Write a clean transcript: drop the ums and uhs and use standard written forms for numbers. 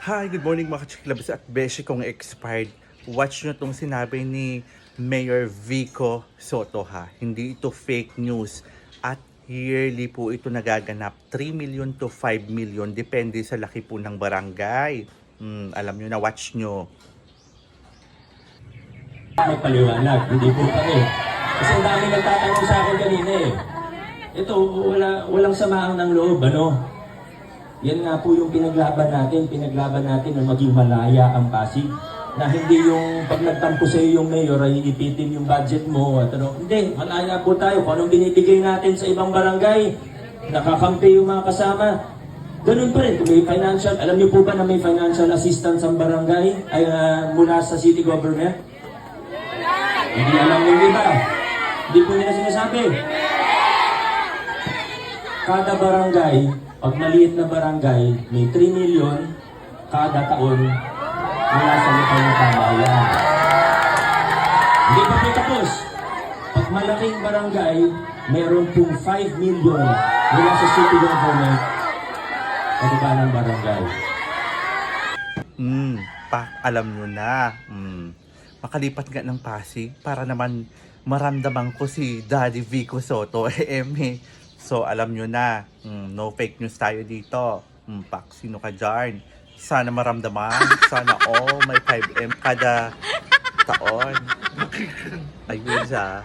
Hi, good morning mga kachiklabs at beshi kong expired. Watch nyo tong sinabi ni Mayor Vico Soto ha. Hindi ito fake news at yearly po ito nagaganap 3 million to 5 million depende sa laki po ng barangay. Alam nyo na, watch nyo. Magpaliwanag, hindi po kami. Kasi ang dami nagtatanong sa akin kanina eh. Ito, walang samaang ng loob, ano? Yan nga po yung pinaglaban natin na maging malaya ang Pasig. Na hindi yung pag nagtampo sa iyo yung mayor ay ipitin yung budget mo at ano. Hindi, malaya po tayo. Kung anong binibigay natin sa ibang barangay, nakakampi yung mga kasama. Ganun pa rin, kung may financial, alam niyo po ba na may financial assistance ang barangay ay mula sa city government? Hindi alam yung iba. Hindi po nila sinasabi. Kada barangay, pag maliit na barangay, may 3 million kada taon mula sa lokal na pamahalaan. Hindi pa po tapos. Pag malaking barangay, meron pong 5 million mula sa city government sa ng barangay. Alam nyo na. Makalipat nga ng Pasig para naman maramdaman ko si Daddy Vico Soto. So alam nyo na, no fake news tayo dito. Pak, sino ka dyan? Sana maramdaman. Sana may 5M kada taon. Ayun siya.